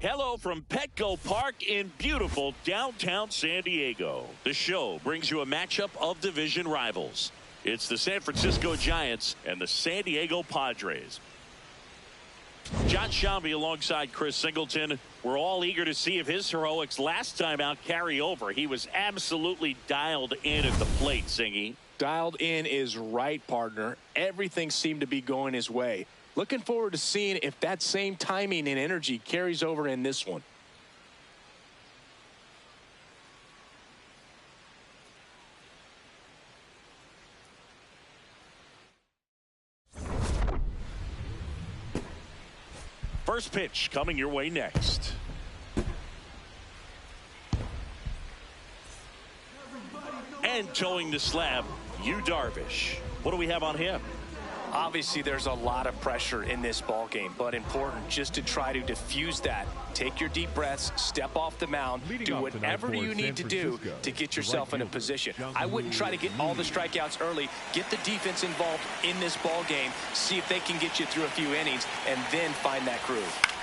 Hello from Petco Park in beautiful downtown San Diego. The show brings you a matchup of division rivals. It's the San Francisco Giants and the San Diego Padres. John Shambi alongside Chris Singleton. We're all eager to see if his heroics last time out carry over. He was absolutely dialed in at the plate, Singy. Dialed in is right, partner. Everything seemed to be going his way. Looking forward to seeing if that same timing and energy carries over in this one. First pitch coming your way next. And towing the slab, Yu Darvish. What do we have on him? Obviously, there's a lot of pressure in this ball game, but important just to try to diffuse that. Take your deep breaths, step off the mound, do whatever you need to do to get yourself in a position. I wouldn't try to get all the strikeouts early. Get the defense involved in this ball game. See if they can get you through a few innings, and then find that groove.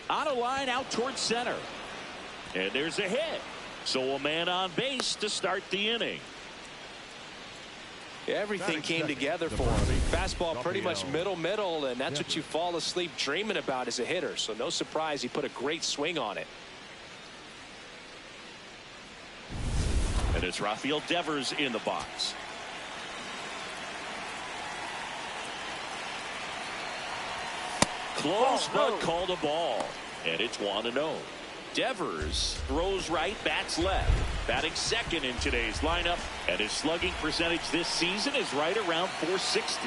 On a line out towards center. And there's a hit. So a man on base to start the inning. Everything came together for him. Fastball pretty much middle, and that's what you fall asleep dreaming about as a hitter. So no surprise he put a great swing on it. And it's Rafael Devers in the box. Close, but called a ball. And it's 1-0. Devers throws right, bats left. Batting second in today's lineup. And his slugging percentage this season is right around .460.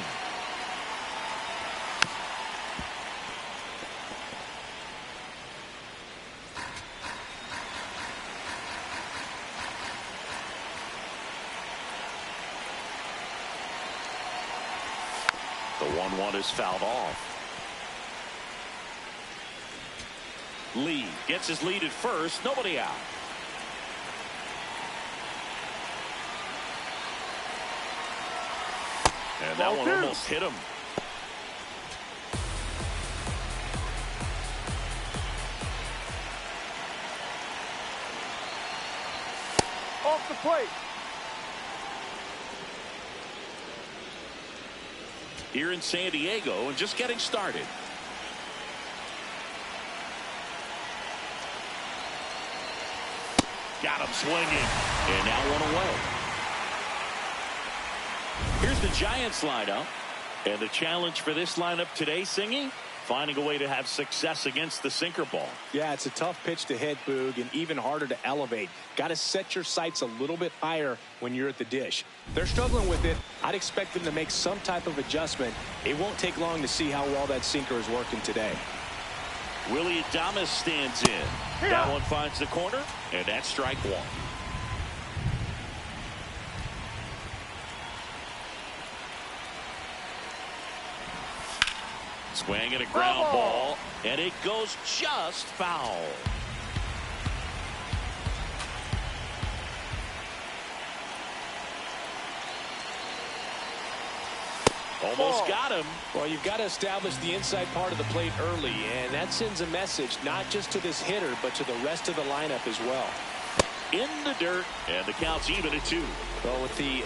The 1-1 is fouled off. Lee gets his lead at first. Nobody out. And that one almost hit him. Off the plate. Here in San Diego and just getting started. Got him swinging. And now one away. Here's the Giants lineup. And the challenge for this lineup today, Singy, finding a way to have success against the sinker ball. Yeah, it's a tough pitch to hit, Boog, and even harder to elevate. Got to set your sights a little bit higher when you're at the dish. They're struggling with it. I'd expect them to make some type of adjustment. It won't take long to see how well that sinker is working today. Willie Adames stands in. That one finds the corner, and that's strike one. Swing and a ground ball, and it goes just foul. Almost got him. Well, you've got to establish the inside part of the plate early, and that sends a message not just to this hitter, but to the rest of the lineup as well. In the dirt, and the count's even at 2. Well, with the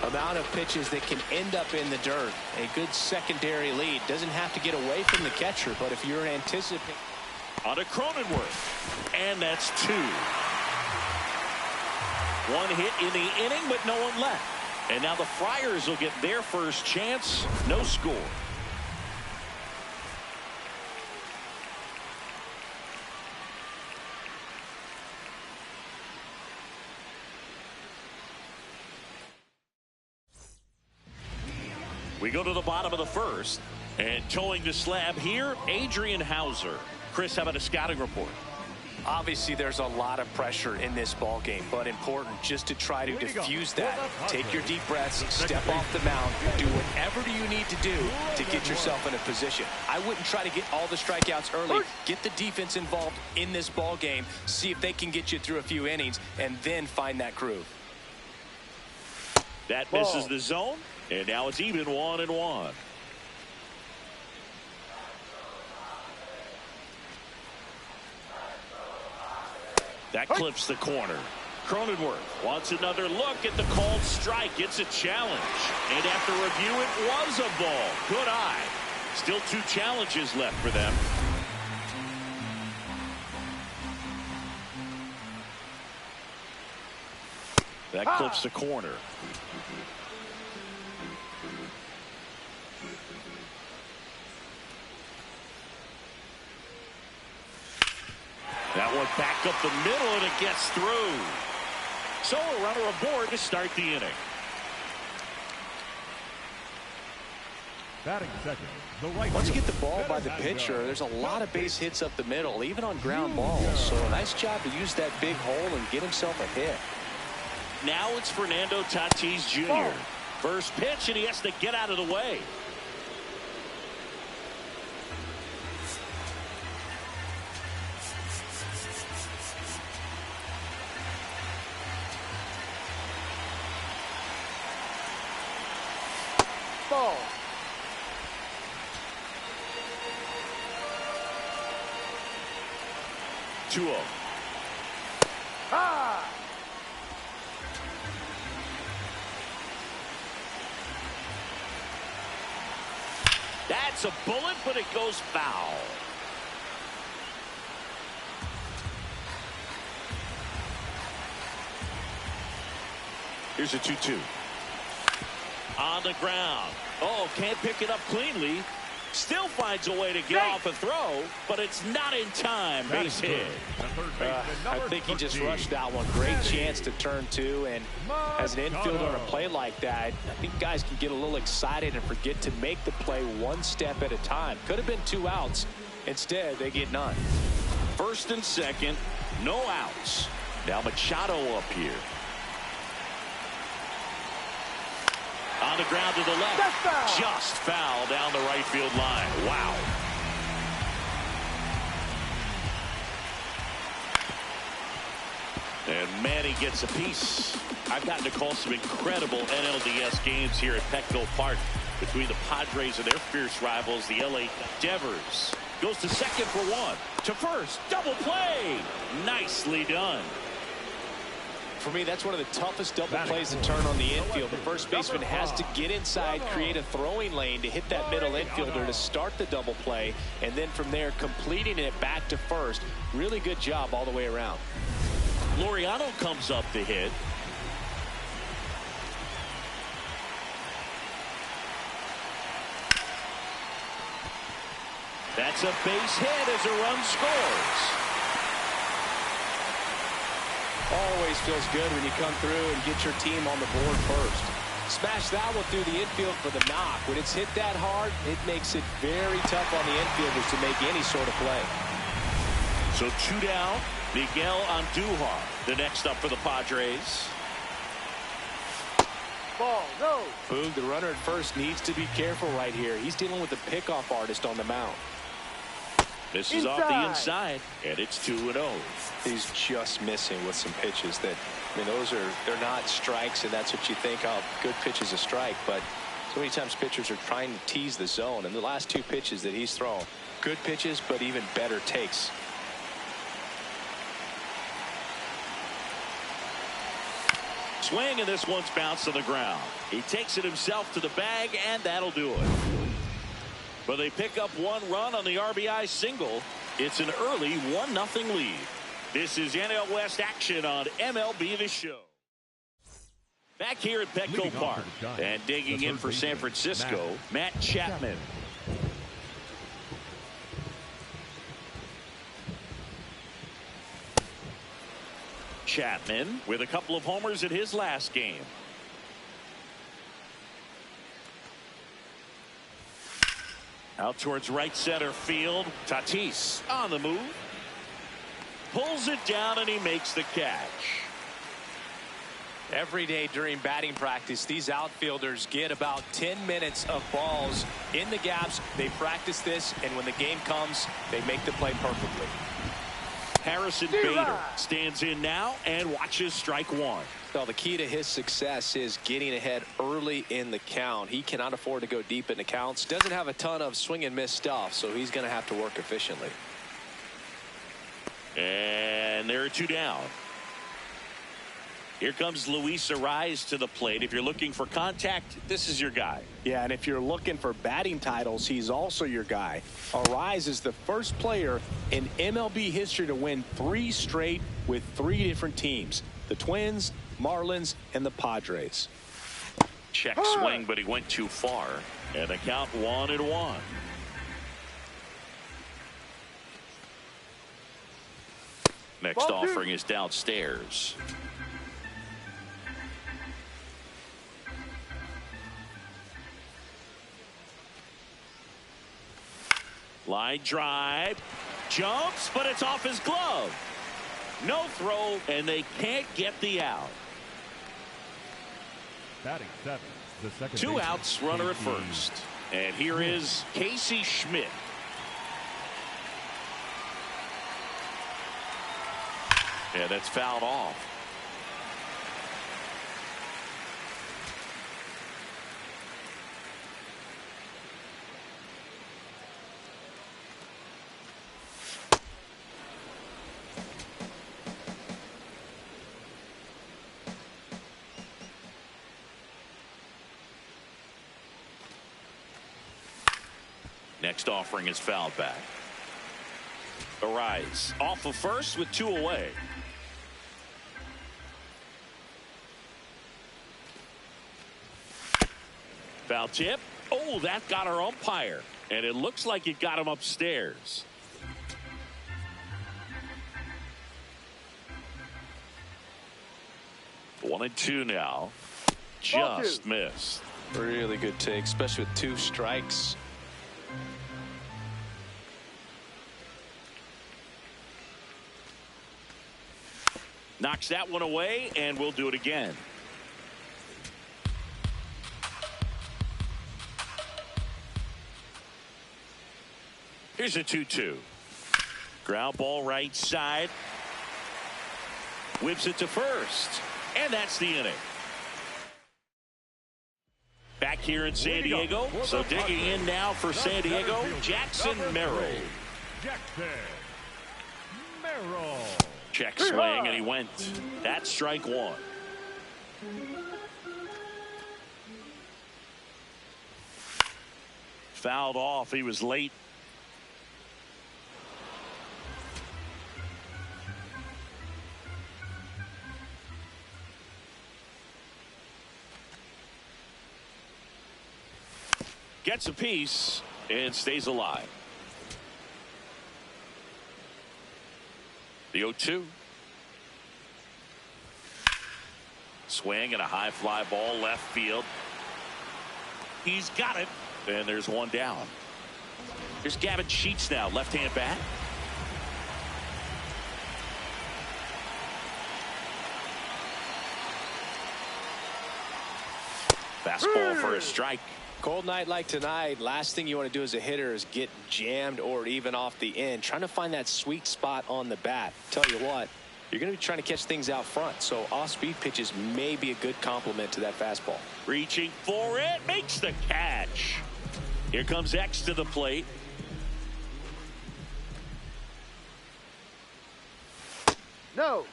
amount of pitches that can end up in the dirt, a good secondary lead. Doesn't have to get away from the catcher, but if you're anticipating. On to Cronenworth, and that's 2. One hit in the inning, but no one left. And now the Friars will get their first chance. No score. We go to the bottom of the first. And towing the slab here, Adrian Hauser. Chris, how about a scouting report? Obviously, there's a lot of pressure in this ball game, but important just to try to diffuse that. Take your deep breaths, step off the mound, do whatever you need to do to get yourself in a position. I wouldn't try to get all the strikeouts early. Get the defense involved in this ball game, see if they can get you through a few innings, and then find that groove. That misses the zone, and now it's even 1-1. That clips the corner. Cronenworth wants another look at the called strike. It's a challenge. And after review, it was a ball. Good eye. Still 2 challenges left for them. That clips the corner. That one back up the middle, and it gets through. So a runner aboard to start the inning. Batting second, the right Once you fielder, get the ball by the pitcher, there's a lot of base hits up the middle, even on ground balls. So a nice job to use that big hole and get himself a hit. Now it's Fernando Tatis Jr. First pitch, and he has to get out of the way. Ball. 2-0. That's a bullet, but it goes foul. Here's a 2-2. On the ground. Oh, can't pick it up cleanly. Still finds a way to get off a throw, but it's not in time. Base hit. I think he just rushed that one. Great chance to turn 2, and as an infielder on a play like that, I think guys can get a little excited and forget to make the play one step at a time. Could have been 2 outs. Instead, they get none. First and second, no outs. Now Machado up here. On the ground to the left. Just foul down the right field line. Wow. And Manny gets a piece. I've gotten to call some incredible NLDS games here at Petco Park between the Padres and their fierce rivals, the LA Devers. Goes to second for 1. To first. Double play. Nicely done. For me, that's one of the toughest double plays to turn on the infield. The first baseman has to get inside, create a throwing lane to hit that middle infielder to start the double play, and then from there completing it back to first. Really good job all the way around. Laureano comes up to hit. That's a base hit as a run scores. Always feels good when you come through and get your team on the board first. Smash that one through the infield for the knock. When it's hit that hard, it makes it very tough on the infielders to make any sort of play. So 2 down. Miguel Andujar, the next up for the Padres. Ball, no. Boog, the runner at first, needs to be careful right here. He's dealing with a pickoff artist on the mound. This is off the inside, and it's 2-0. He's just missing with some pitches that, I mean, they're not strikes, and that's what you think of. Good pitch is a strike, but so many times pitchers are trying to tease the zone, and the last 2 pitches that he's thrown, good pitches, but even better takes. Swing, and this one's bounced to the ground. He takes it himself to the bag, and that'll do it. But they pick up 1 run on the RBI single. It's an early 1-0 lead. This is NL West action on MLB The Show. Back here at Petco Park, and digging in for San Francisco, Matt Chapman. Chapman with a couple of homers in his last game. Out towards right center field. Tatis on the move. pulls it down, and he makes the catch. Every day during batting practice, these outfielders get about 10 minutes of balls in the gaps. They practice this, and when the game comes, they make the play perfectly. Harrison Bader stands in now and watches strike one. Well, the key to his success is getting ahead early in the count. He cannot afford to go deep in the counts. Doesn't have a ton of swing and miss stuff, so he's going to have to work efficiently. And there are two down. Here comes Luis Ariz to the plate. If you're looking for contact, this is your guy. Yeah, and if you're looking for batting titles, he's also your guy. Ariz is the first player in MLB history to win 3 straight with 3 different teams. The Twins, Marlins, and the Padres. Check swing, but he went too far. And the count 1-1. Next offering is downstairs. Line drive, jumps, but it's off his glove. No throw, and they can't get the out. Batting 7, the second 2 baseman, outs, runner at first. And here is Casey Schmidt. And that's fouled off. Next offering is fouled back. Ariz off of first with 2 away. Foul tip. Oh, that got our umpire. And it looks like it got him upstairs. One and two now. Just missed. Really good take, especially with 2 strikes. Knocks that one away, and we'll do it again. Here's a 2-2. Ground ball right side. Whips it to first. And that's the inning. Back here in San Diego. So digging in now for San Diego, Jackson Merrill. Jackson Merrill. Check swing, and he went. That's strike 1. Fouled off. He was late. Gets a piece and stays alive. The 0-2. Swing and a high fly ball left field. He's got it. And there's one down. Here's Gavin Sheets now, left-hand bat. Fastball for a strike. Cold night like tonight, last thing you want to do as a hitter is get jammed or even off the end. Trying to find that sweet spot on the bat. Tell you what, you're going to be trying to catch things out front, so off-speed pitches may be a good complement to that fastball. Reaching for it, makes the catch. Here comes X to the plate. No.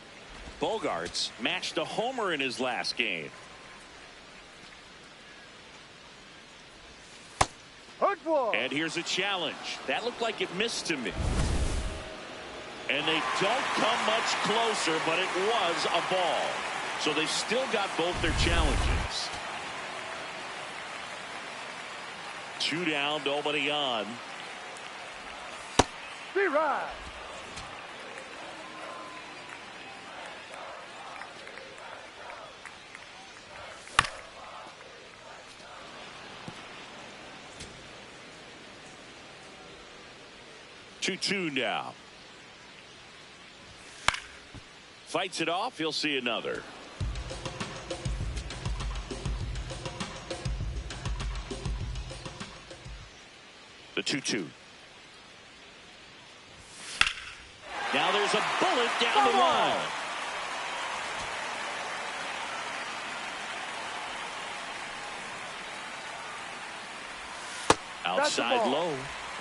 Bogarts matched a homer in his last game. And here's a challenge. That looked like it missed to me. And they don't come much closer, but it was a ball. So they still got both their challenges. 2 down, nobody on. Be right. Two now. fights it off. He'll see another. The 2-2. Now there's a bullet down the line. Outside low,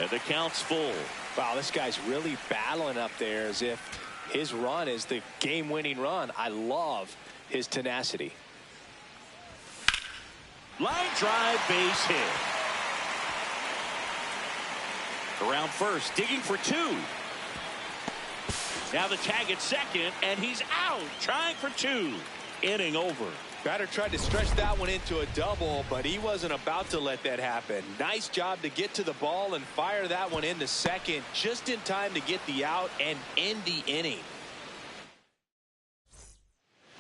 and the count's full. Wow, this guy's really battling up there as if his run is the game-winning run. I love his tenacity. Line drive, base hit. Around first, digging for two. Now the tag at second, and he's out, trying for two. Inning over. Batter tried to stretch that one into a double, but he wasn't about to let that happen. Nice job to get to the ball and fire that one into second just in time to get the out and end the inning.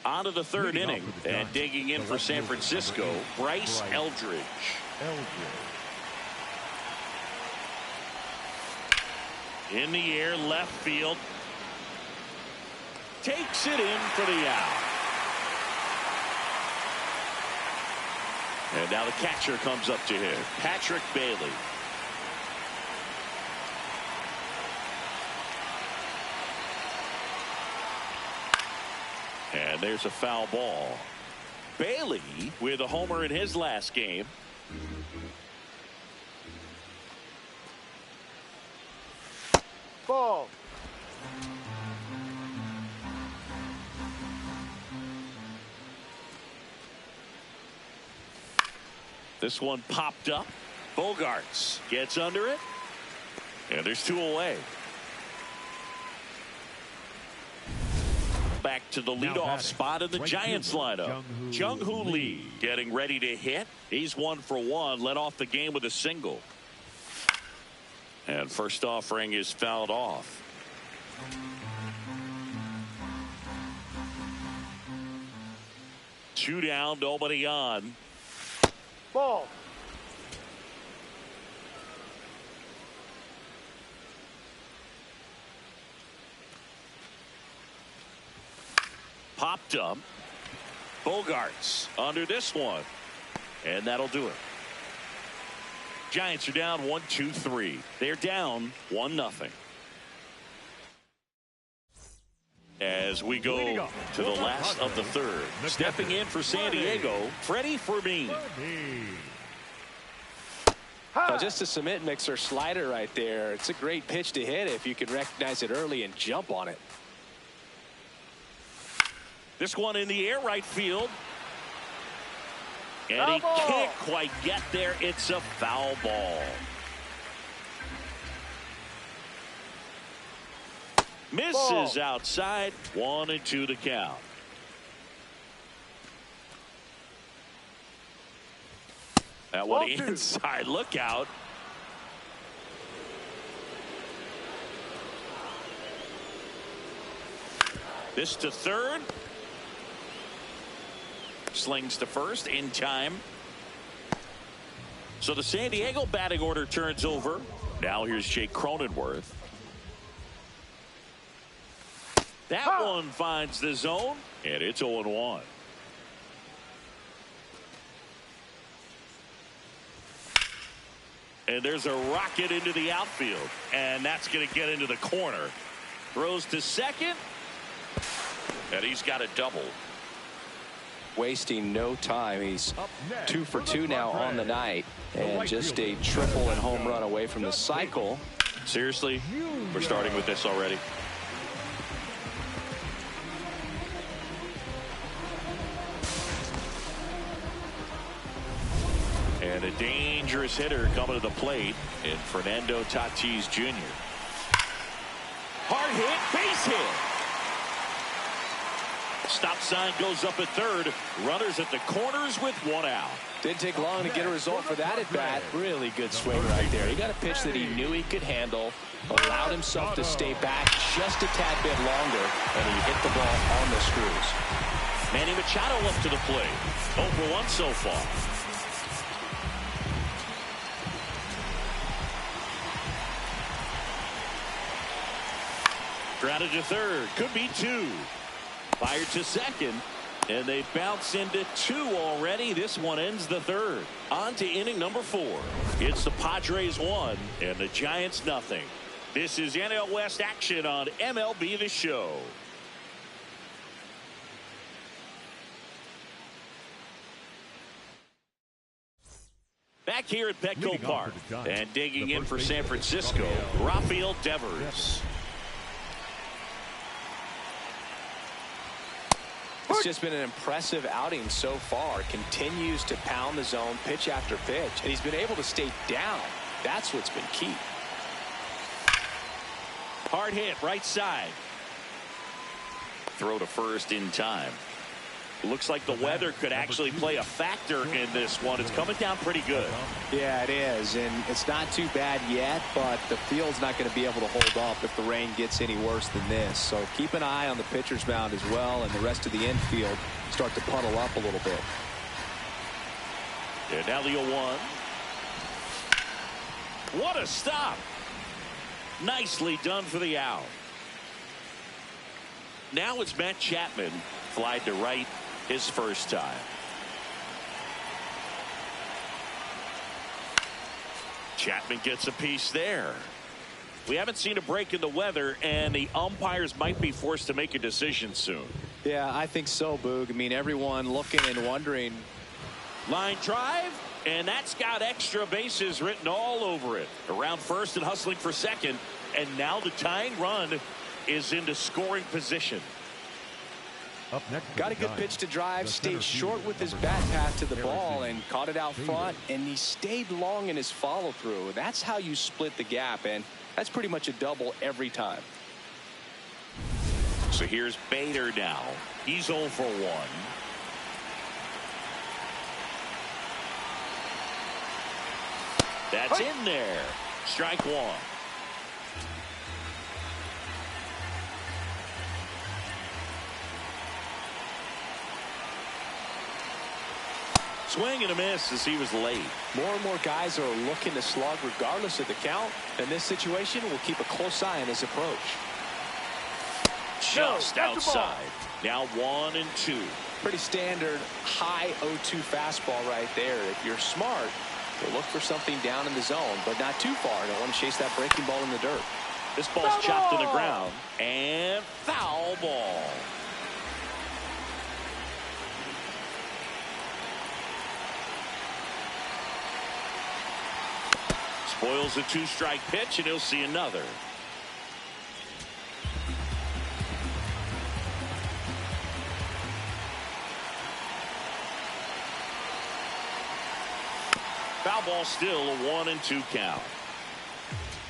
On to the third inning, and digging in for San Francisco, Bryce Eldridge. In the air, left field. Takes it in for the out. And now the catcher comes up to him, Patrick Bailey. And there's a foul ball. Bailey with a homer in his last game. Ball. This one popped up. Bogarts gets under it. And there's two away. Back to the leadoff spot in the Giants lineup. Jung-Hoo Lee getting ready to hit. He's 1 for 1. Led off the game with a single. And first offering is fouled off. Two down, nobody on. Ball. Popped up. Bogarts under this one. And that'll do it. Giants are down 1-2-3. They're down 1-0. As we go to the last of the third. Stepping in for San Diego, Freddie Fermin. Just a cement mixer slider right there. It's a great pitch to hit if you can recognize it early and jump on it. This one in the air, right field. And he can't quite get there. It's a foul ball. Misses outside. 1-2 to count. That one inside. Look out. This to third. Slings to first in time. So the San Diego batting order turns over. Now here's Jake Cronenworth. That one finds the zone, and it's 0-1. And there's a rocket into the outfield, and that's going to get into the corner. Throws to second, and he's got a double. Wasting no time. He's 2 for 2 now on the night, and just a triple and home run away from the cycle. Seriously, we're starting with this already. And a dangerous hitter coming to the plate in Fernando Tatis Jr. Hard hit, base hit. Stop sign goes up at third. Runners at the corners with one out. Didn't take long to get a result for that at bat. Really good swing right there. He got a pitch that he knew he could handle, allowed himself to stay back just a tad bit longer, and he hit the ball on the screws. Manny Machado up to the plate. 0 for 1 so far. Grounded to third. Could be 2. Fired to second. And they bounce into 2 already. This one ends the 3rd. On to inning number 4. It's the Padres 1 and the Giants nothing. This is NL West action on MLB The Show. Back here at Petco Park and digging in for San Francisco, Rafael Devers. It's just been an impressive outing so far. Continues to pound the zone pitch after pitch, and he's been able to stay down. That's what's been key. Hard hit right side. Throw to first in time. Looks like the weather could actually play a factor in this one. It's coming down pretty good. Yeah, it is, and it's not too bad yet, but the field's not going to be able to hold up if the rain gets any worse than this. So keep an eye on the pitcher's mound as well, and the rest of the infield start to puddle up a little bit. And now the 0-1. What a stop. Nicely done for the out. Now it's Matt Chapman, flied to right his first time. Chapman gets a piece there. We haven't seen a break in the weather, and the umpires might be forced to make a decision soon. Yeah, I think so, Boog. I mean, everyone looking and wondering. Line drive, and that's got extra bases written all over it. Around first and hustling for second, and now the tying run is into scoring position. Up next, Got a good pitch to drive, stayed short with his bat path to the ball and caught it out front, and he stayed long in his follow through. That's how you split the gap, and that's pretty much a double every time. So here's Bader now. He's 0 for 1. That's in there. Strike 1. Swing and a miss as he was late. More and more guys are looking to slug regardless of the count. In this situation, we'll keep a close eye on his approach. Just outside. Now 1 and 2. Pretty standard high 0-2 fastball right there. If you're smart, you'll look for something down in the zone, but not too far. Don't want to chase that breaking ball in the dirt. This ball's chopped to the ground. And foul ball. Spoils a 2-strike pitch, and he'll see another. Foul ball, still a 1 and 2 count.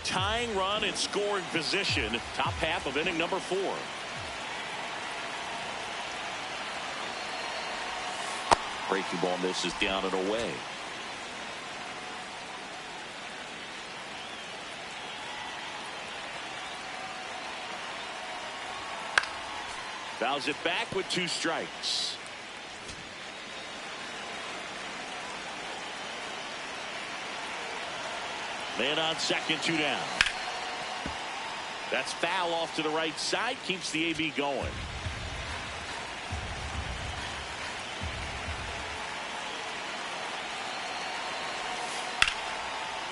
Tying run in scoring position, top half of inning number 4. Breaking ball misses down and away. Fouls it back with 2 strikes. Man on second, 2 down. That's foul off to the right side, keeps the AB going.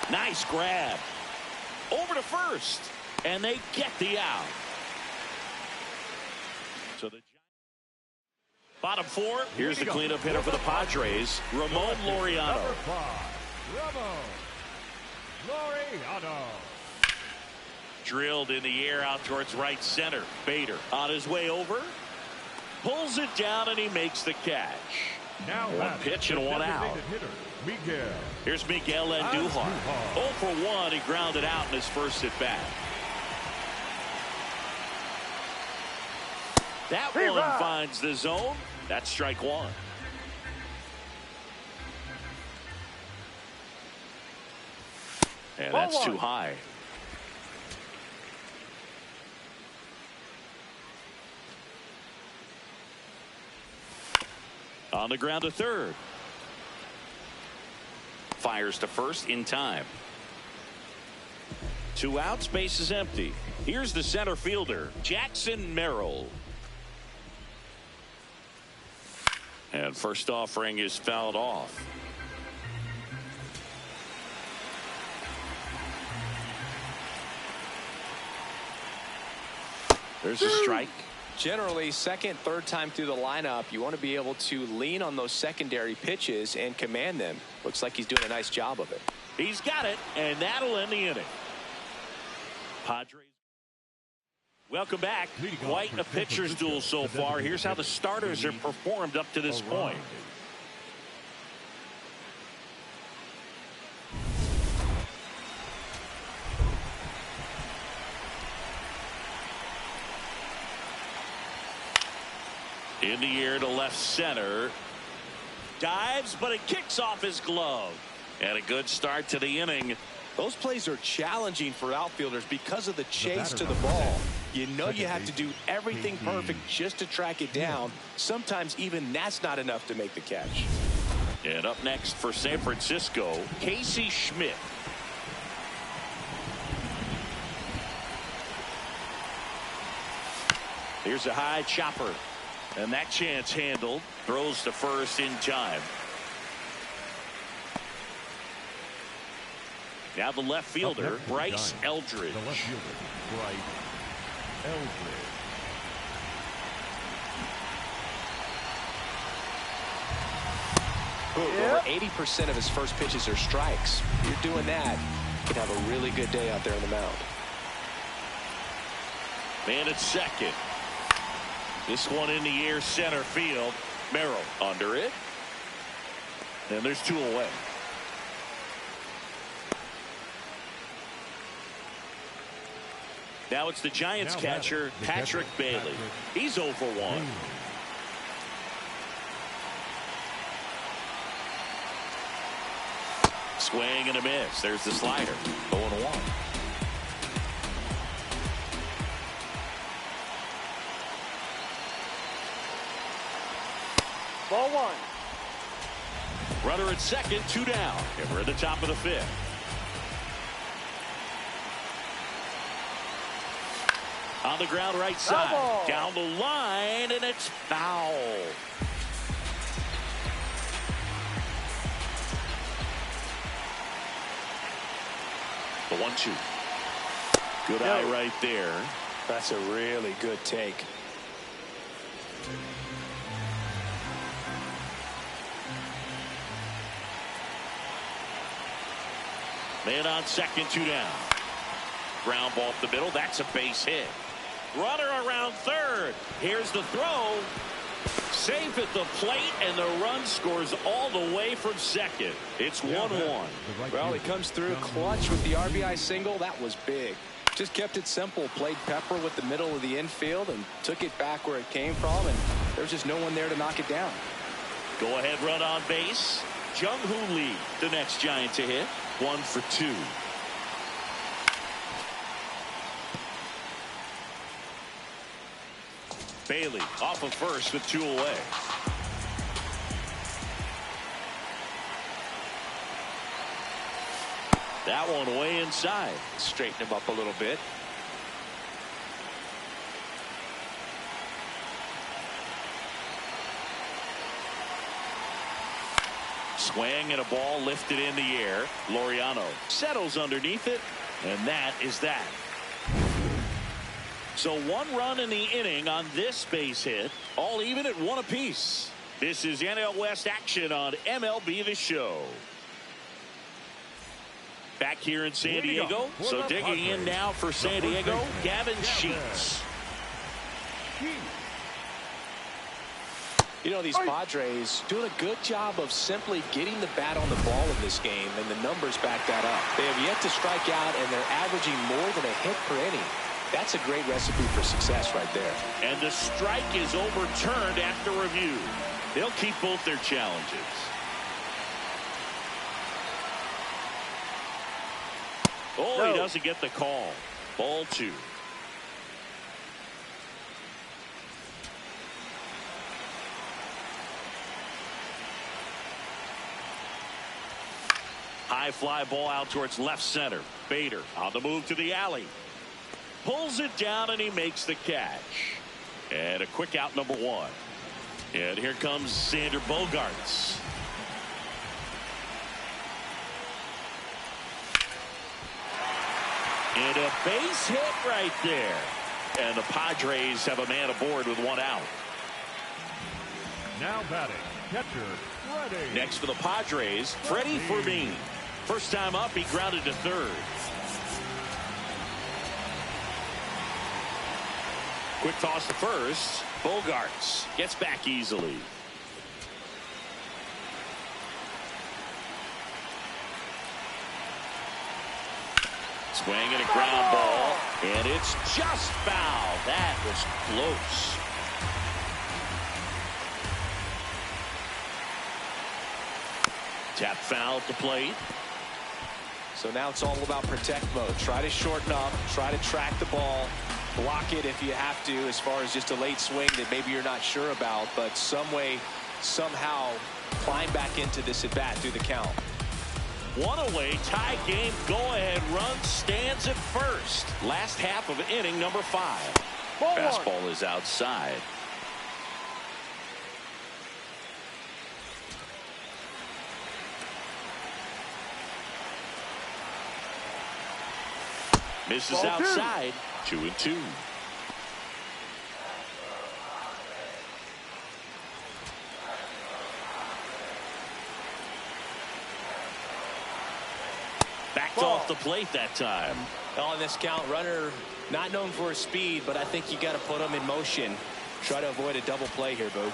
Nice grab. Over to first, and they get the out. So the bottom 4. Here's the cleanup hitter for the Padres, Ramon Laureano. Number 5, Ramon Laureano. Drilled in the air out towards right center. Bader on his way over. Pulls it down, and he makes the catch. Now 1 pitch and 1 out. Hitter, Miguel. Here's Miguel Andujar. 0 for 1. He grounded out in his first at bat. That one finds the zone. That's strike 1. And that's too high. On the ground to third. Fires to first in time. 2 outs, base is empty. Here's the center fielder, Jackson Merrill. And first offering is fouled off. There's a strike. Generally, second, third time through the lineup, you want to be able to lean on those secondary pitches and command them. Looks like he's doing a nice job of it. He's got it, and that'll end the inning. Padres. Welcome back. Quite a pitcher's duel so far. Here's how the starters have performed up to this point. In the air to left center. Dives, but it kicks off his glove. And a good start to the inning. Those plays are challenging for outfielders because of the chase to the ball. You know you have to do everything perfect just to track it down. Sometimes even that's not enough to make the catch. And up next for San Francisco, Casey Schmidt. Here's a high chopper. And that chance handled. Throws to first in time. Now the left fielder, Bryce Eldridge. The left fielder, Bryce Eldridge. Over 80% of his first pitches are strikes. You're doing that, you can have a really good day out there on the mound. Man at second. This one in the air center field. Merrill under it. And there's two away. Now it's the Giants catcher, Patrick Bailey. He's 0 for 1. Swing and a miss. There's the slider. 0-1. Ball one. Runner at second, 2 down. And we're at the top of the 5th. On the ground right side. Ball. Down the line, and it's foul. The 1-2. Good eye right there. That's a really good take. Man on second, 2 down. Ground ball up the middle. That's a base hit. Runner around third. Here's the throw. Safe at the plate, and the run scores all the way from second. It's 1-1. Well, he comes through clutch with the RBI single. That was big. Just kept it simple. Played pepper with the middle of the infield and took it back where it came from, and there's just no one there to knock it down. Go ahead run on base. Jung-Hoo Lee, the next Giant to hit. 1 for 2. Bailey off of first with 2 away. That one way inside. Straighten him up a little bit. Swing and a ball lifted in the air. Laureano settles underneath it, and that is that. So 1 run in the inning on this base hit, all even at 1 apiece. This is NL West action on MLB The Show. Back here in San Diego, so digging in now for San Diego, Gavin Sheets. You know, these Padres doing a good job of simply getting the bat on the ball in this game, and the numbers back that up. They have yet to strike out, and they're averaging more than a hit per inning. That's a great recipe for success right there. And the strike is overturned after review. They'll keep both their challenges. Oh, he doesn't get the call. Ball 2. High fly ball out towards left center. Bader on the move to the alley. Pulls it down, and he makes the catch. And a quick out, number 1. And here comes Xander Bogaerts. And a base hit right there. And the Padres have a man aboard with one out. Now batting, catcher, Freddie. Next for the Padres, Freddie Fermin. First time up, he grounded to third. Quick toss to first. Bogaerts gets back easily. Swing and a ground ball. And it's just foul. That was close. Tap foul at the plate. So now it's all about protect mode. Try to shorten up. Try to track the ball. Block it if you have to, as far as just a late swing that maybe you're not sure about. But some way, somehow, climb back into this at bat through the count. One away, tie game, go-ahead run stands at first. Last half of inning number 5. Fastball is outside. Misses outside. 2-2. Backed off the plate that time. On this count, runner not known for his speed, but I think you got to put him in motion. Try to avoid a double play here, Boo.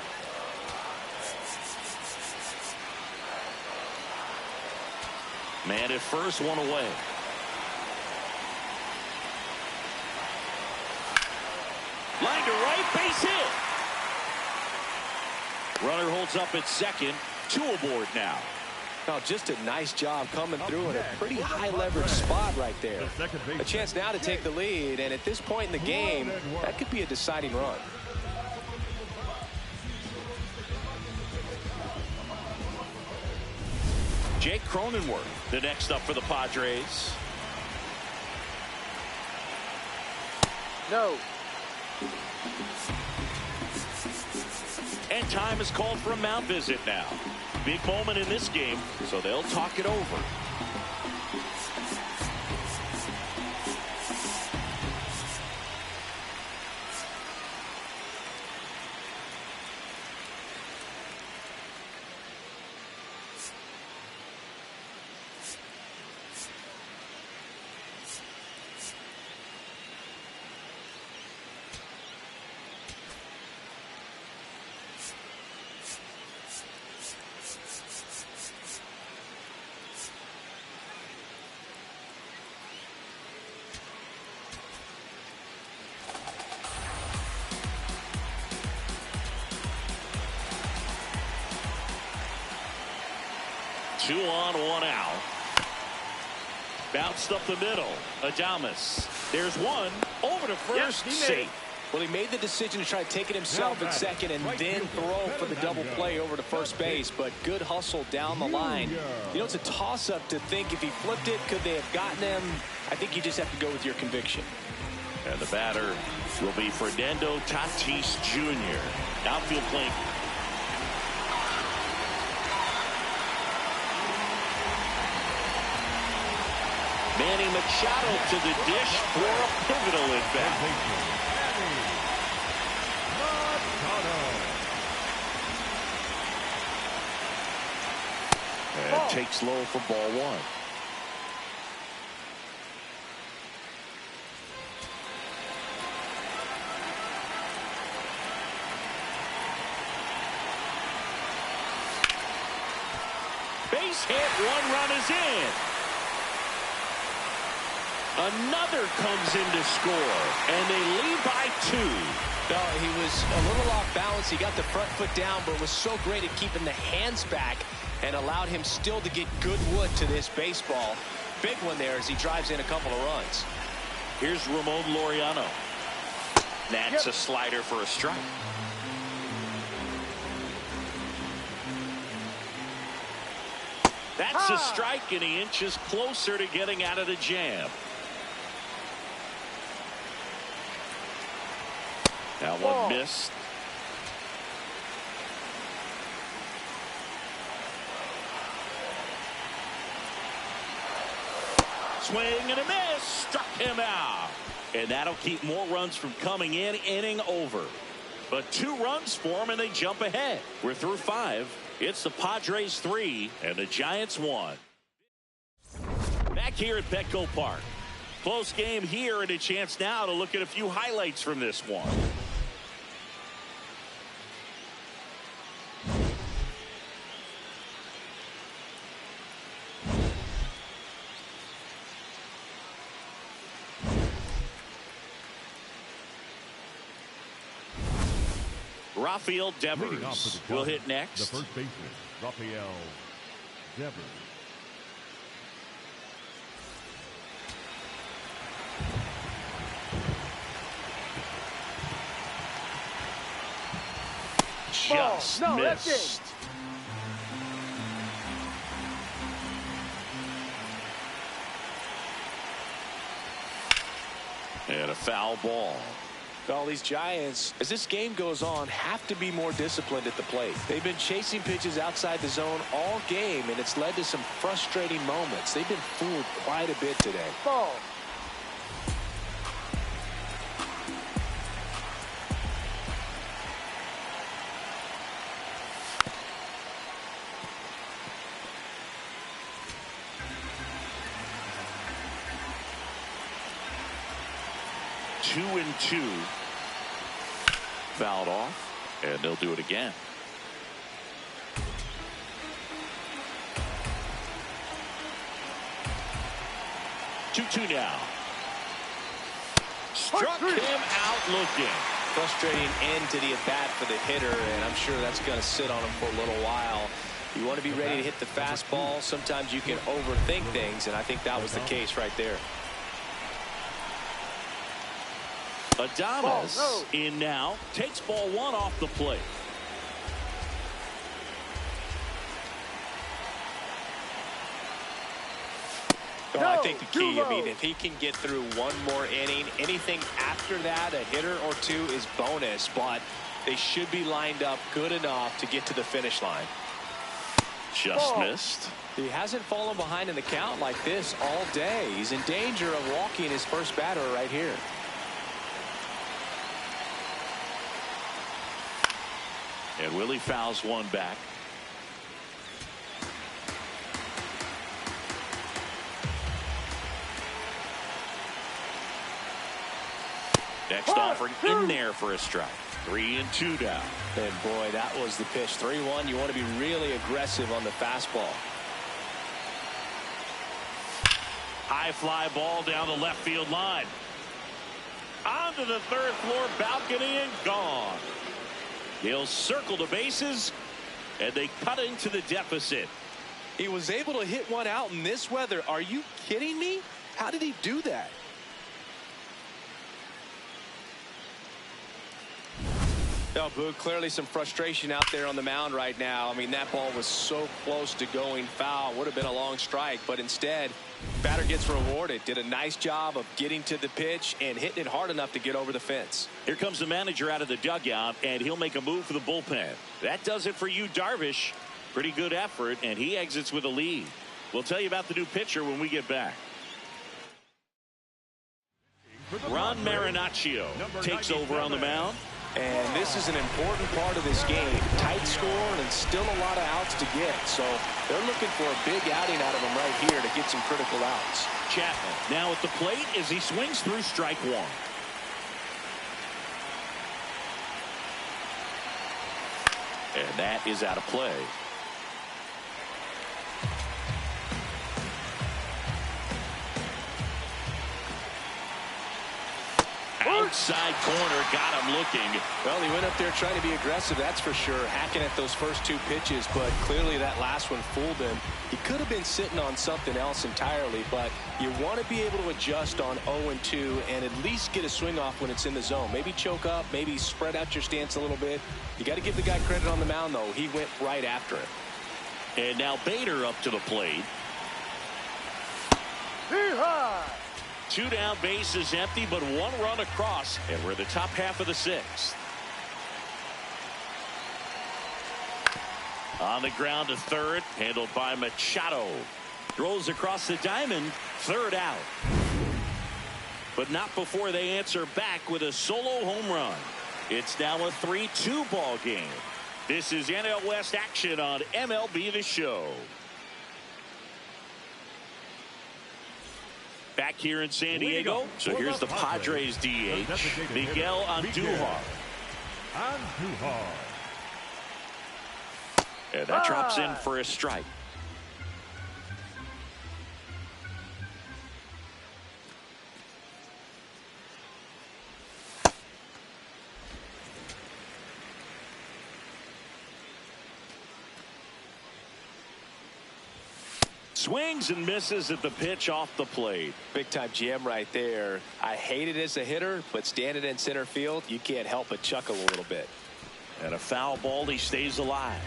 Man at first, one away. Line to right, base hit. Runner holds up at second. 2 aboard now. Oh, just a nice job coming through in a pretty high leverage spot right there. A chance now to take the lead, and at this point in the game, that could be a deciding run. Jake Cronenworth, the next up for the Padres. No. And time is called for a mound visit now. Big moment in this game, so they'll talk it over. Two on, one out. Bounced up the middle. Adames. There's one. Over to first. Safe. Well, he made the decision to try to take it himself at second and then throw for the double play over to first base. But good hustle down the line. You know, it's a toss-up to think if he flipped it, could they have gotten him? I think you just have to go with your conviction. And the batter will be Fernando Tatis Jr. Outfield playing. Manny Machado to the dish for a pivotal at-bat. And takes low for ball 1. Base hit, 1 run is in. Another comes in to score, and they lead by 2. No, he was a little off balance. He got the front foot down, but was so great at keeping the hands back and allowed him still to get good wood to this baseball. Big one there as he drives in a couple of runs. Here's Ramon Laureano. That's a slider for a strike. That's a strike, and he inches closer to getting out of the jam. That one missed. swing and a miss. Struck him out. And that'll keep more runs from coming in. Inning over. But 2 runs for him, and they jump ahead. We're through 5. It's the Padres 3 and the Giants 1. Back here at Petco Park. Close game here, and a chance now to look at a few highlights from this one. Rafael Devers will hit next. The first baseman, Rafael Devers. Just missed. And a foul ball. Well, these Giants, as this game goes on, have to be more disciplined at the plate. They've been chasing pitches outside the zone all game, and it's led to some frustrating moments. They've been fooled quite a bit today. Ball. Two and 2. Fouled off, and they'll do it again. 2-2 now. Struck him out looking. Frustrating end to the at-bat for the hitter, and I'm sure that's going to sit on him for a little while. You want to be ready to hit the fastball. Sometimes you can overthink things, and I think that was the case right there. Adames in now, takes ball 1 off the plate. Well, I think the key, I mean, if he can get through one more inning, anything after that, a hitter or 2 is bonus, but they should be lined up good enough to get to the finish line. Just missed. He hasn't fallen behind in the count like this all day. He's in danger of walking his first batter right here. And Willie fouls one back. Next offering in there for a strike. 3-2 down. And boy, that was the pitch. 3-1. You want to be really aggressive on the fastball. High fly ball down the left field line. Onto the 3rd floor balcony and gone. He'll circle the bases, and they cut into the deficit. He was able to hit one out in this weather. Are you kidding me? How did he do that? Oh, Boog, clearly some frustration out there on the mound right now. I mean, that ball was so close to going foul. Would have been a long strike, but instead, batter gets rewarded. Did a nice job of getting to the pitch and hitting it hard enough to get over the fence. Here comes the manager out of the dugout, and he'll make a move for the bullpen. That does it for you, Darvish. Pretty good effort, and he exits with a lead. We'll tell you about the new pitcher when we get back. Ron Marinaccio takes over on the mound. And this is an important part of this game. Tight score and still a lot of outs to get. So they're looking for a big outing out of him right here to get some critical outs. Chapman now at the plate as he swings through strike 1. And that is out of play. Outside corner, got him looking. Well, he went up there trying to be aggressive, that's for sure, hacking at those first 2 pitches, but clearly that last one fooled him. He could have been sitting on something else entirely, but you want to be able to adjust on 0-2 and at least get a swing off when it's in the zone. Maybe choke up, maybe spread out your stance a little bit. You got to give the guy credit on the mound, though. He went right after it. And now Bader up to the plate. 2 down, base is empty, but 1 run across, and we're the top half of the 6th. On the ground to 3rd, handled by Machado. Throws across the diamond. Third out. But not before they answer back with a solo home run. It's now a 3-2 ball game. This is NL West action on MLB The Show. Back here in San Diego. So here's the Padres DH, Miguel Andujar. And that drops in for a strike. Swings and misses at the pitch off the plate. Big time jam right there. I hate it as a hitter, but standing in center field, you can't help but chuckle a little bit. And a foul ball, he stays alive.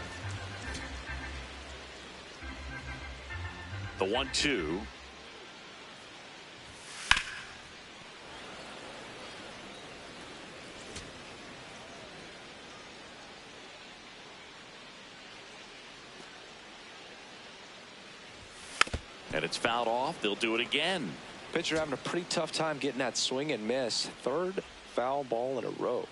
The 1-2. And it's fouled off. They'll do it again. Pitcher having a pretty tough time getting that swing and miss. Third foul ball in a row.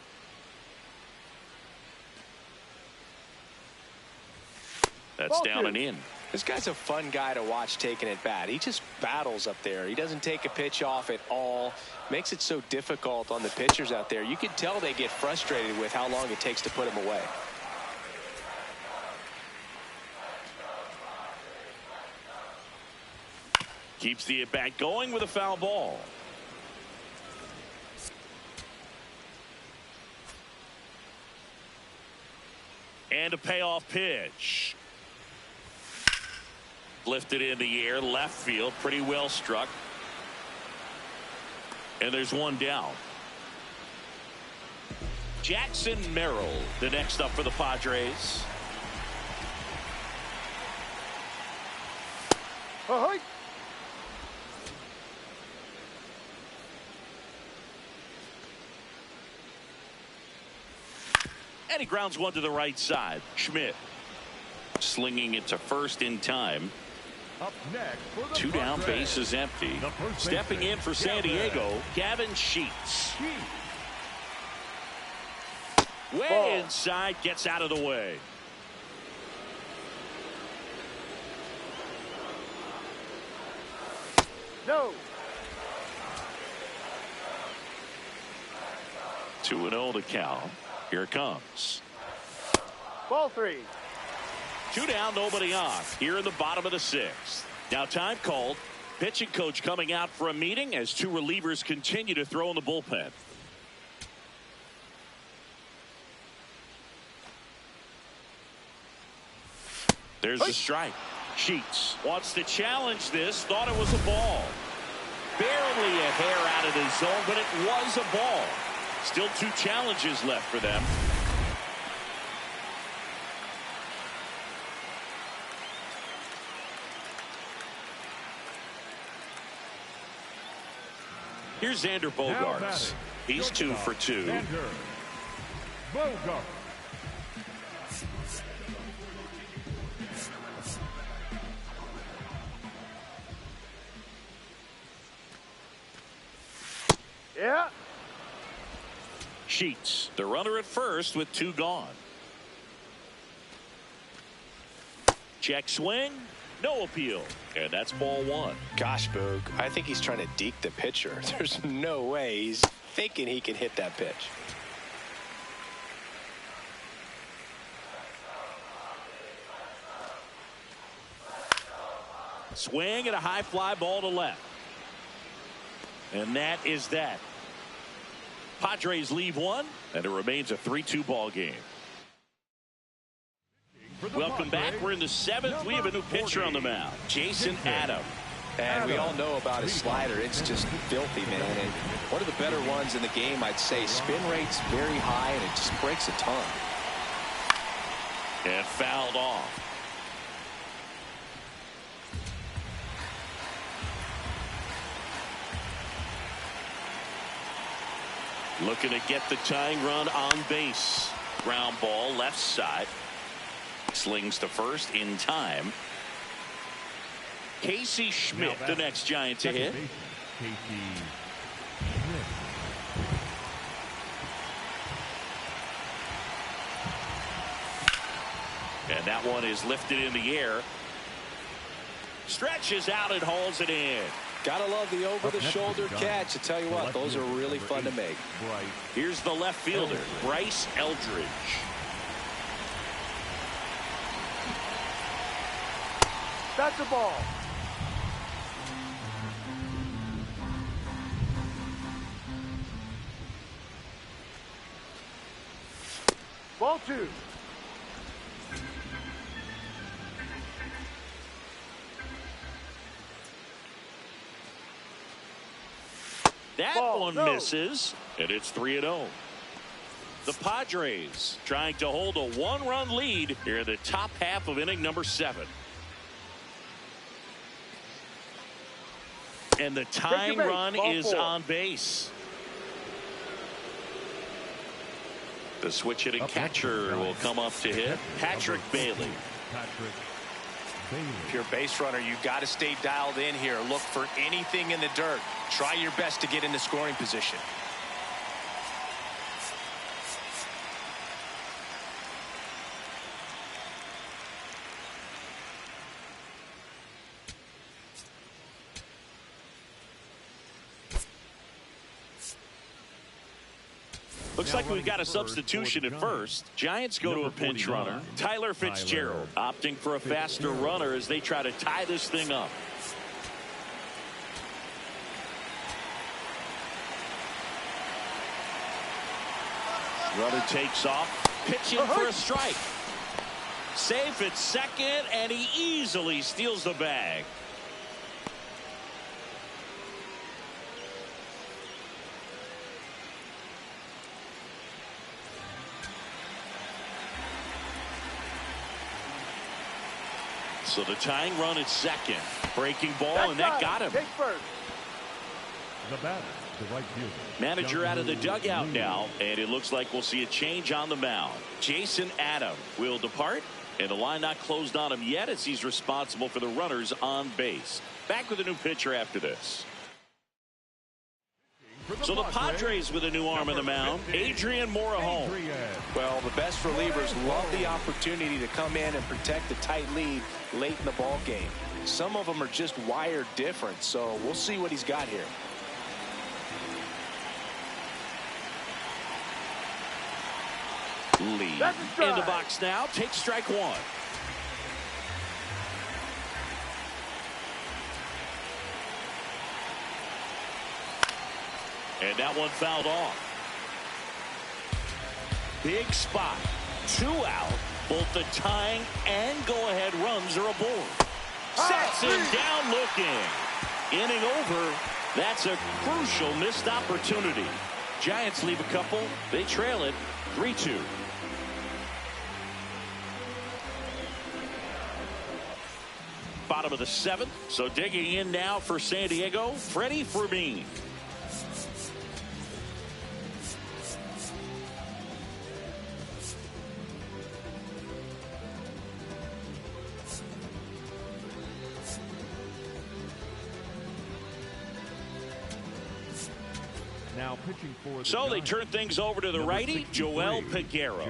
That's down and in. This guy's a fun guy to watch taking at bat. He just battles up there. He doesn't take a pitch off at all. Makes it so difficult on the pitchers out there. You can tell they get frustrated with how long it takes to put him away. Keeps the at-bat going with a foul ball. And a payoff pitch. Lifted in the air, left field, pretty well struck. And there's one down. Jackson Merrill, the next up for the Padres. And he grounds one to the right side. Schmidt slinging it to first in time. Up next for the Two down, Padres, base is empty. the first Stepping baseman, in for San Diego, Gavin Sheets. Sheets. Way inside, gets out of the way. No. 2-0 to count. Here it comes. Ball 3. Two down, nobody on. Here in the bottom of the sixth. Now time called. Pitching coach coming out for a meeting as two relievers continue to throw in the bullpen. There's the strike. Sheets wants to challenge this. Thought it was a ball. Barely a hair out of the zone, but it was a ball. Still two challenges left for them. Here's Xander Bogaerts. He's 2 for 2. Xander Bogaerts. Yeah. Sheets, the runner at first with 2 gone. Check swing. No appeal. And that's ball 1. Gosh, Boog, I think he's trying to deke the pitcher. There's no way he's thinking he can hit that pitch. Swing and a high fly ball to left. And that is that. Padres leave 1, and it remains a 3-2 ball game. Welcome back. We're in the 7th. We have a new pitcher on the mound, Jason Adam. And we all know about his slider. It's just filthy, man. And one of the better ones in the game, I'd say. Spin rate's very high, and it just breaks a ton. And fouled off. Looking to get the tying run on base. Ground ball left side. Slings to first in time. Casey Schmidt, the next Giant to hit. And that one is lifted in the air. Stretches out and hauls it in. Gotta love the over-the-shoulder catch. I tell you what, those are really fun to make. Here's the left fielder, Bryce Eldridge. That's a ball. Ball 2. That one misses, and it's 3-0. The Padres trying to hold a one-run lead here in the top half of inning number 7. And the tying run is on base. The switch hitting catcher will come up to hit. Patrick Bailey. If you're a base runner, you've got to stay dialed in here. Look for anything in the dirt. Try your best to get into scoring position. Looks like we've got a substitution at first. Giants go to a pinch runner. Tyler Fitzgerald opting for a faster runner as they try to tie this thing up. Runner takes off, pitching for a strike. Safe at second, and he easily steals the bag. So the tying run at second. Breaking ball, and that got him. Take first. The batter, the right fielder. Manager out of the dugout now, and it looks like we'll see a change on the mound. Jason Adam will depart, and the line not closed on him yet as he's responsible for the runners on base. Back with a new pitcher after this. So the Padres with a new arm on the mound, Adrian Morejon. Well, the best relievers love the opportunity to come in and protect a tight lead late in the ball game. Some of them are just wired different, so we'll see what he's got here. Lead in the box now. Take strike one. And that one fouled off. Big spot. 2 out. Both the tying and go-ahead runs are aboard. Sets him down looking. Inning over. That's a crucial missed opportunity. Giants leave a couple. They trail it 3-2. Bottom of the 7th. So digging in now for San Diego, Freddie Fermin. Now pitching for the So they turn things over to the righty, Joel Peguero.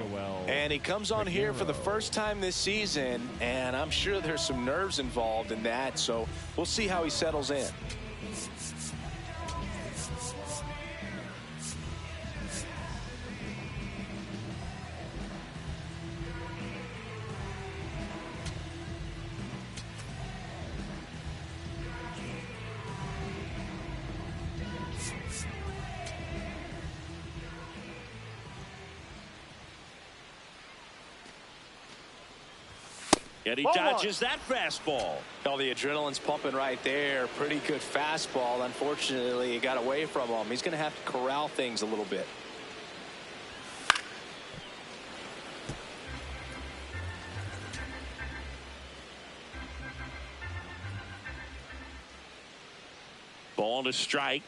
And he comes on here for the first time this season, and I'm sure there's some nerves involved in that, so we'll see how he settles in. And he dodges that fastball. Oh, the adrenaline's pumping right there. Pretty good fastball. Unfortunately, it got away from him. He's going to have to corral things a little bit. Ball to strike.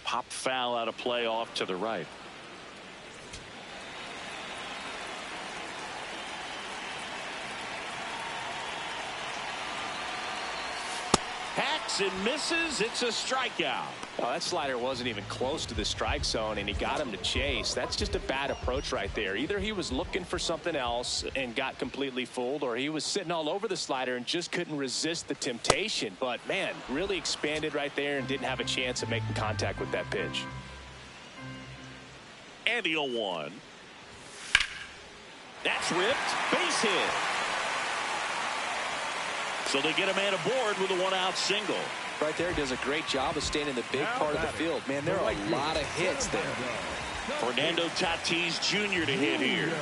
Pop foul out of play off to the right. And misses. It's a strikeout. Well, that slider wasn't even close to the strike zone, and he got him to chase. That's just a bad approach right there. Either he was looking for something else and got completely fooled, or he was sitting all over the slider and just couldn't resist the temptation. But, man, really expanded right there and didn't have a chance of making contact with that pitch. And the 0-1. That's ripped. Base hit. So they get a man aboard with a one-out single. Right there, does a great job of staying in the big part of the field. Man, there are a lot of hits there. Fernando Tatis Jr. to hit here.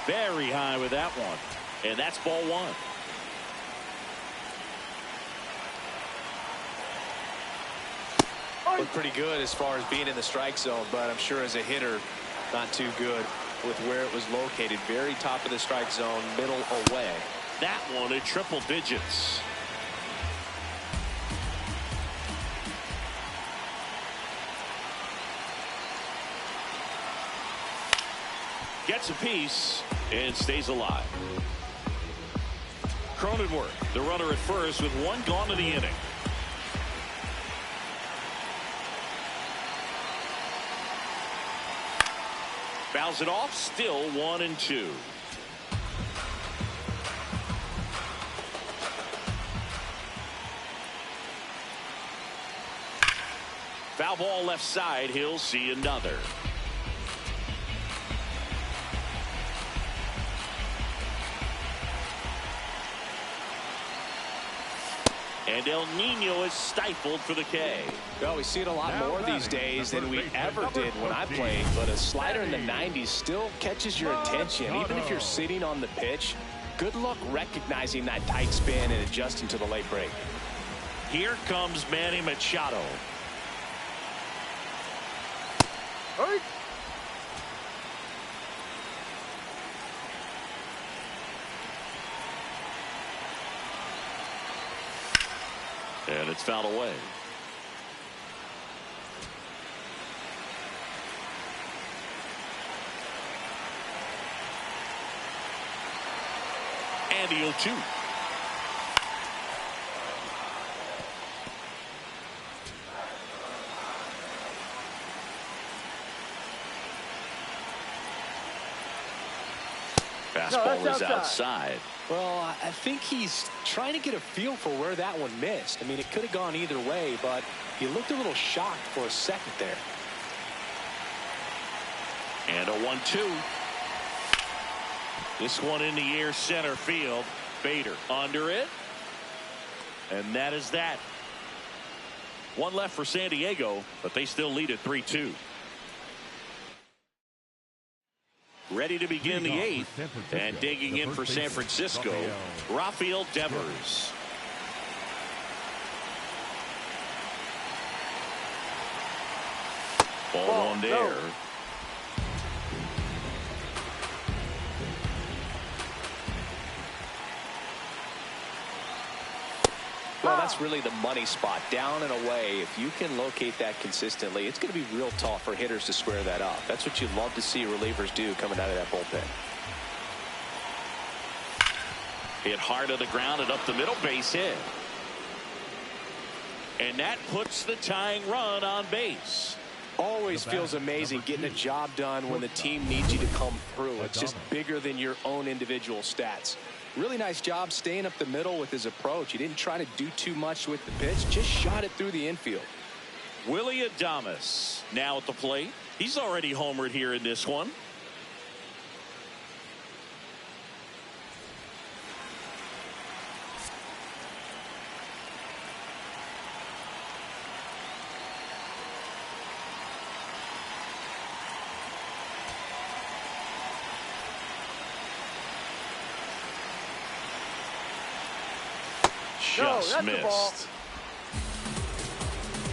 Very high with that one. And that's ball one. Looked pretty good as far as being in the strike zone, but I'm sure as a hitter, not too good with where it was located. Very top of the strike zone, middle away. That one at triple digits. Gets a piece and stays alive. Cronenworth, the runner at first with one gone in the inning. Fouls it off, still 1-2. Foul ball left side, he'll see another. And El Nino is stifled for the K. Well, we see it a lot more these days than we ever did when I played, but a slider in the 90s still catches your attention. Even if you're sitting on the pitch, good luck recognizing that tight spin and adjusting to the late break. Here comes Manny Machado. Hurry. And it's fouled away. And the 0-2. Fastball is outside. Well, I think he's trying to get a feel for where that one missed. I mean, it could have gone either way, but he looked a little shocked for a second there. And a 1-2. This one in the air, center field. Bader under it. And that is that. One left for San Diego, but they still lead at 3-2. Ready to begin the 8th, and digging in for San Francisco, Rafael Devers. Ball one there. Well, that's really the money spot, down and away. If you can locate that consistently, it's going to be real tough for hitters to square that up. That's what you love to see relievers do coming out of that bullpen. Hit hard to the ground and up the middle, base hit. And that puts the tying run on base. Always feels amazing getting a job done when the team needs you to come through. It's just bigger than your own individual stats. Really nice job staying up the middle with his approach. He didn't try to do too much with the pitch, just shot it through the infield. Willy Adames now at the plate. He's already homered here in this one. Just missed.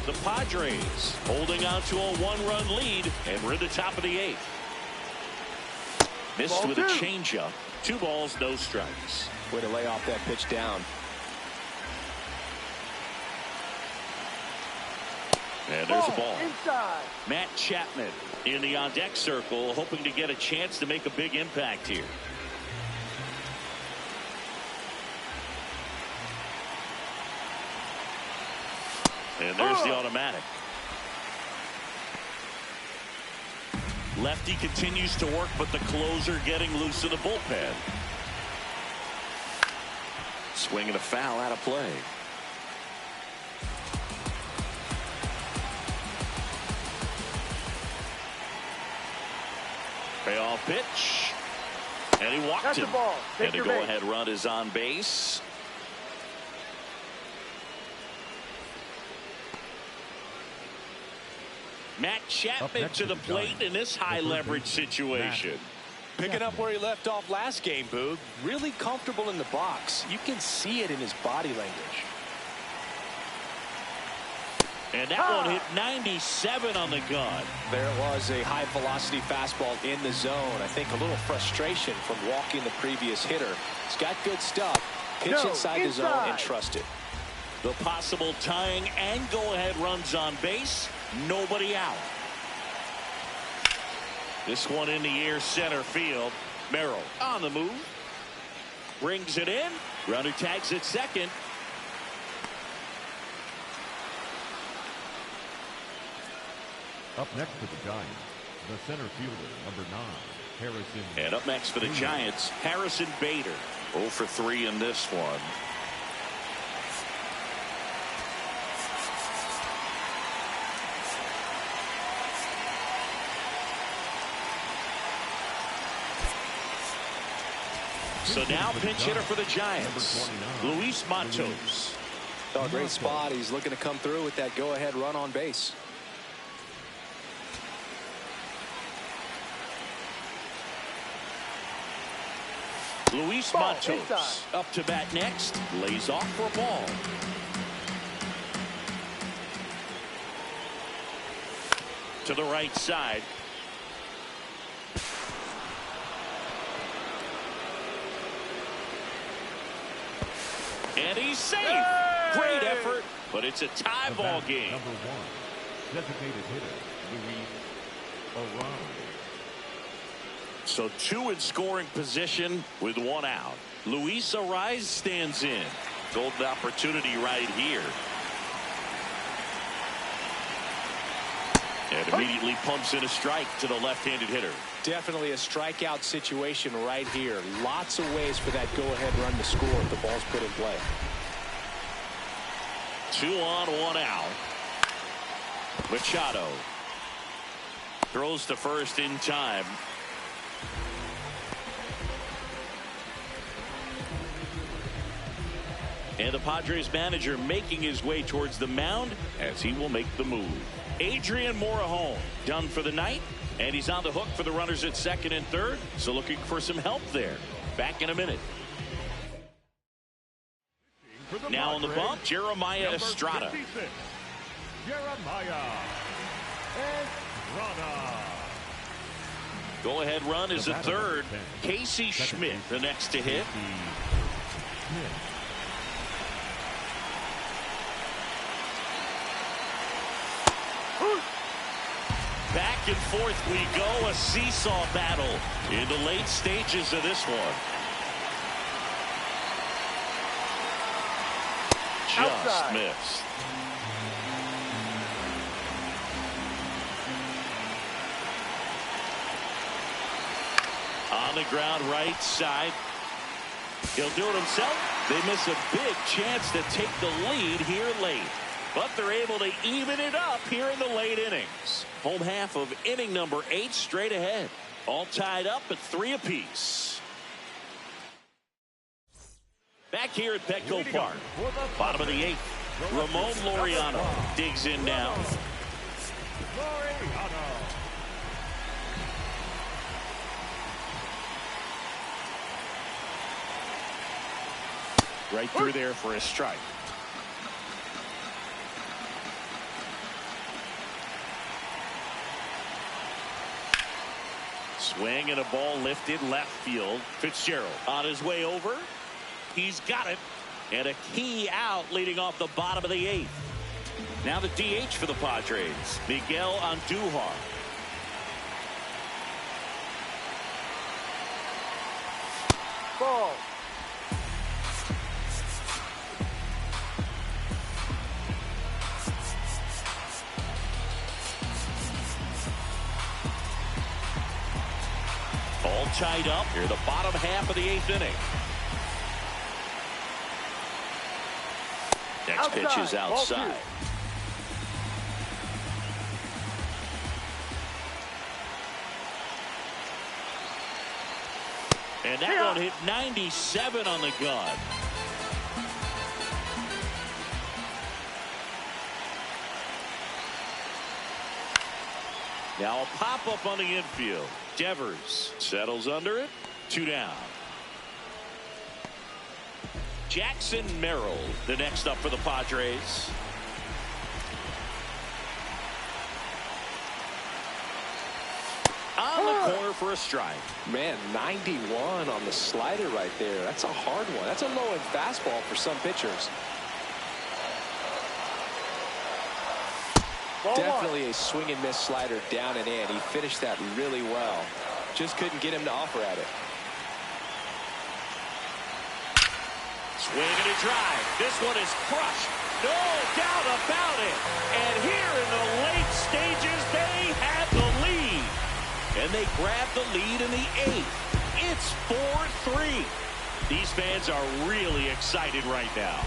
The Padres holding on to a one-run lead, and we're at the top of the 8th. Missed Ball with two. a changeup. 2 balls, no strikes. Way to lay off that pitch down. And there's a ball. Inside. Matt Chapman in the on-deck circle, hoping to get a chance to make a big impact here. And there's the automatic. Lefty continues to work, but the closer getting loose in the bullpen. Swing and a foul out of play. Payoff pitch. And he walked him. And the go-ahead run is on base. Matt Chapman to the plate in this high leverage situation. Picking up where he left off last game, Boog. Really comfortable in the box. You can see it in his body language. And that one hit 97 on the gun. There was a high velocity fastball in the zone. I think a little frustration from walking the previous hitter. He's got good stuff. Pitch inside the zone and trust it. The possible tying and go-ahead runs on base. Nobody out. This one in the air, center field. Merrill on the move. Brings it in. Runner tags at second. Up next for the Giants, the center fielder, number 9, Harrison. And up next for the Giants, Harrison Bader. 0 for 3 in this one. So now pinch hitter for the Giants, Luis Matos. Oh, great spot. He's looking to come through with that go-ahead run on base. Luis Matos up to bat next. Lays off for a ball. To the right side. And he's safe. Hey! Great effort, but it's a tie ball game. Number 1, designated hitter, Luis Arraez. So 2 in scoring position with 1 out. Luis Arraez stands in. Golden opportunity right here. And immediately pumps in a strike to the left-handed hitter. Definitely a strikeout situation right here. Lots of ways for that go-ahead run to score if the ball's put in play. 2 on, 1 out. Machado throws to first in time. And the Padres manager making his way towards the mound as he will make the move. Adrian Morejon done for the night, and he's on the hook for the runners at second and third, so looking for some help there. Back in a minute. Now on the bump, Jeremiah Estrada. Jeremiah Estrada. Go-ahead run is a third. Casey Schmidt, the next to hit. Back and forth we go, a seesaw battle in the late stages of this one. Just missed. On the ground right side. He'll do it himself. They miss a big chance to take the lead here late. But they're able to even it up here in the late innings. Home half of inning number 8 straight ahead. All tied up at 3 apiece. Back here at Petco Park. Bottom of the 8th. Ramon Laureano digs in now. Right through there for a strike. Swing and a ball lifted left field. Fitzgerald on his way over. He's got it. And a key out leading off the bottom of the 8th. Now the DH for the Padres, Miguel Andujar. Ball. All tied up here, the bottom half of the 8th inning. Next pitch is outside. And that one hit 97 on the gun. Now a pop-up on the infield. Devers settles under it. 2 down. Jackson Merrill, the next up for the Padres. On the corner for a strike. Man, 91 on the slider right there. That's a hard one. That's a low-end fastball for some pitchers. Definitely a swing and miss slider down and in. He finished that really well. Just couldn't get him to offer at it. Swing and a drive. This one is crushed. No doubt about it. And here in the late stages, they had the lead. And they grab the lead in the 8th. It's 4-3. These fans are really excited right now.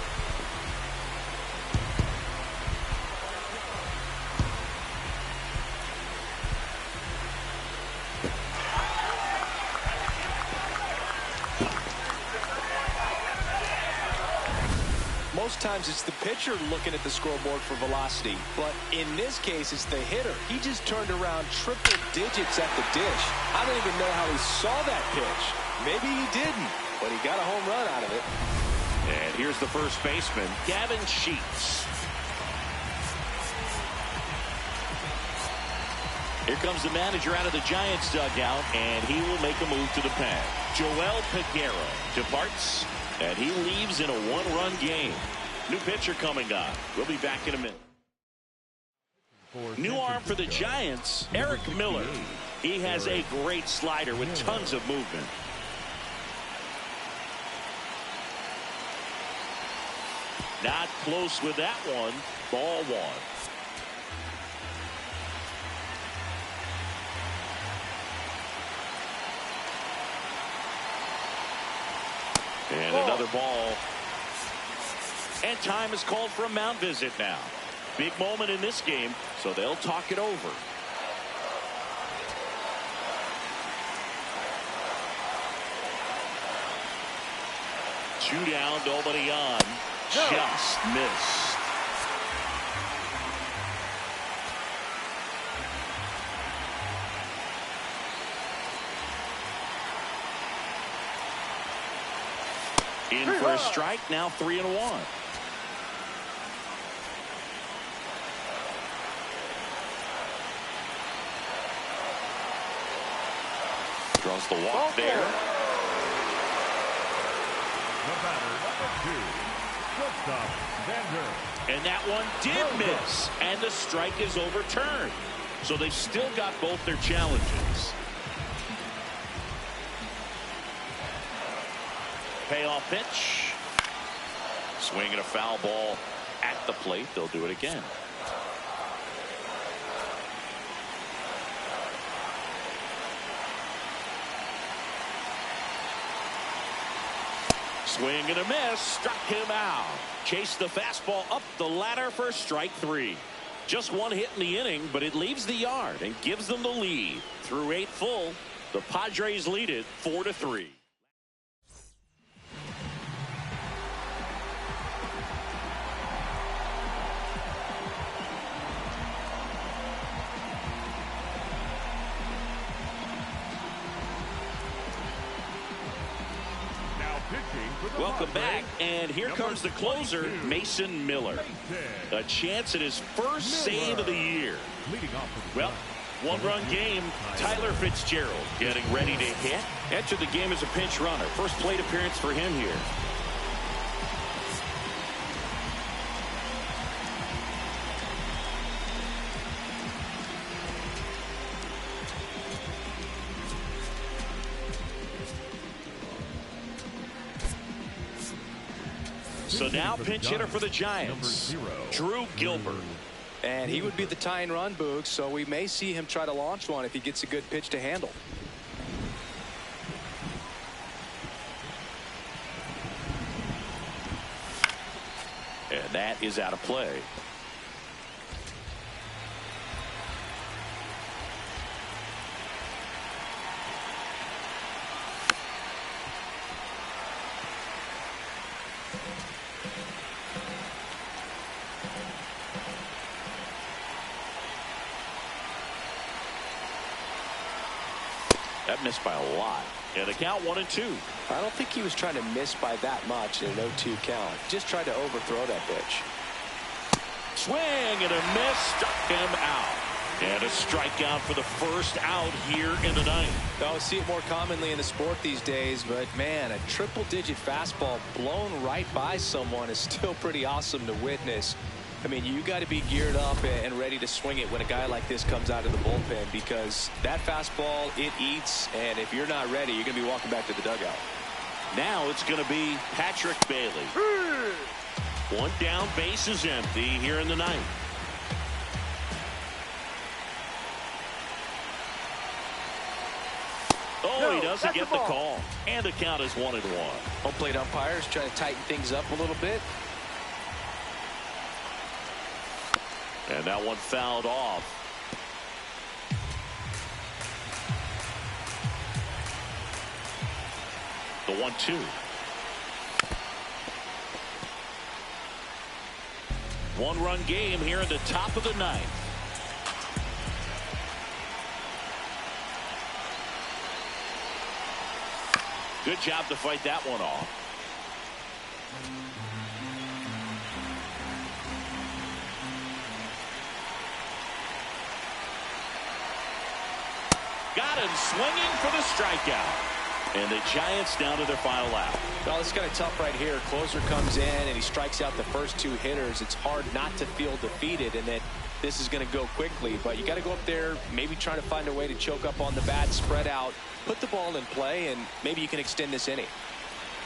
Most times it's the pitcher looking at the scoreboard for velocity, but in this case it's the hitter. He just turned around triple digits at the dish. I don't even know how he saw that pitch. Maybe he didn't, but he got a home run out of it. And here's the first baseman, Gavin Sheets. Here comes the manager out of the Giants dugout, and he will make a move to the pad. Joel Peguero departs, and he leaves in a 1-run game. New pitcher coming on. We'll be back in a minute. New arm for the Giants, Eric Miller. He has a great slider with tons of movement. Not close with that one. Ball 1. And another ball. And time is called for a mound visit now. Big moment in this game, so they'll talk it over. Two down, nobody on. Just missed. In for a strike, now 3-1. Draws the walk there. The batter, number 2, shortstop, Vander. And that one did miss, and the strike is overturned. So they've still got both their challenges. Payoff pitch. Swinging a foul ball at the plate. They'll do it again. Swing and a miss. Struck him out. Chased the fastball up the ladder for strike 3. Just one hit in the inning, but it leaves the yard and gives them the lead. Through 8 full, the Padres lead it 4-3. Welcome back, and here comes the closer, Mason Miller. A chance at his first save of the year. Well, 1-run game. Tyler Fitzgerald getting ready to hit. Entered the game as a pinch runner. First plate appearance for him here. So now pinch hitter for the Giants, Drew Gilbert. And he would be the tying run, Boog, so we may see him try to launch one if he gets a good pitch to handle. That is out of play. That missed by a lot. And the count 1-2. I don't think he was trying to miss by that much in an 0-2 count. Just tried to overthrow that pitch. Swing and a miss. Struck him out. And a strikeout for the first out here in the ninth. I see it more commonly in the sport these days, but man, a triple-digit fastball blown right by someone is still pretty awesome to witness. I mean, you got to be geared up and ready to swing it when a guy like this comes out of the bullpen, because that fastball, it eats, and if you're not ready, you're going to be walking back to the dugout. Now it's going to be Patrick Bailey. One down, base is empty here in the ninth. Oh, he doesn't get the call. And the count is 1-1. Home plate umpires trying to tighten things up a little bit. And that one fouled off. The 1-2. 1-run game here in the top of the ninth. Good job to fight that one off. Got him swinging for the strikeout. And the Giants down to their final out. Well, it's kind of tough right here. Closer comes in and he strikes out the first two hitters. It's hard not to feel defeated and that this is going to go quickly. But you got to go up there, maybe trying to find a way to choke up on the bat, spread out, put the ball in play, and maybe you can extend this inning.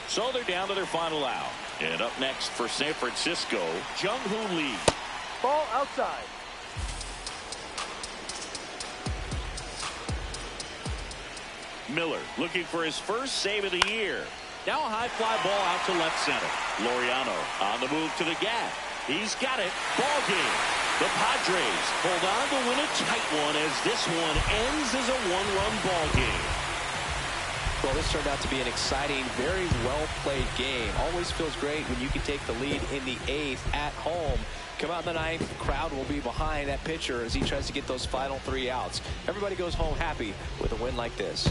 So they're down to their final out. And up next for San Francisco, Jung-Hoo Lee. Ball outside. Miller looking for his first save of the year. Now a high fly ball out to left center. Laureano on the move to the gap. He's got it. Ball game. The Padres hold on to win a tight one as this one ends as a one-run ball game. Well, this turned out to be an exciting, very well-played game. Always feels great when you can take the lead in the eighth at home. Come out in the ninth, the crowd will be behind that pitcher as he tries to get those final 3 outs. Everybody goes home happy with a win like this.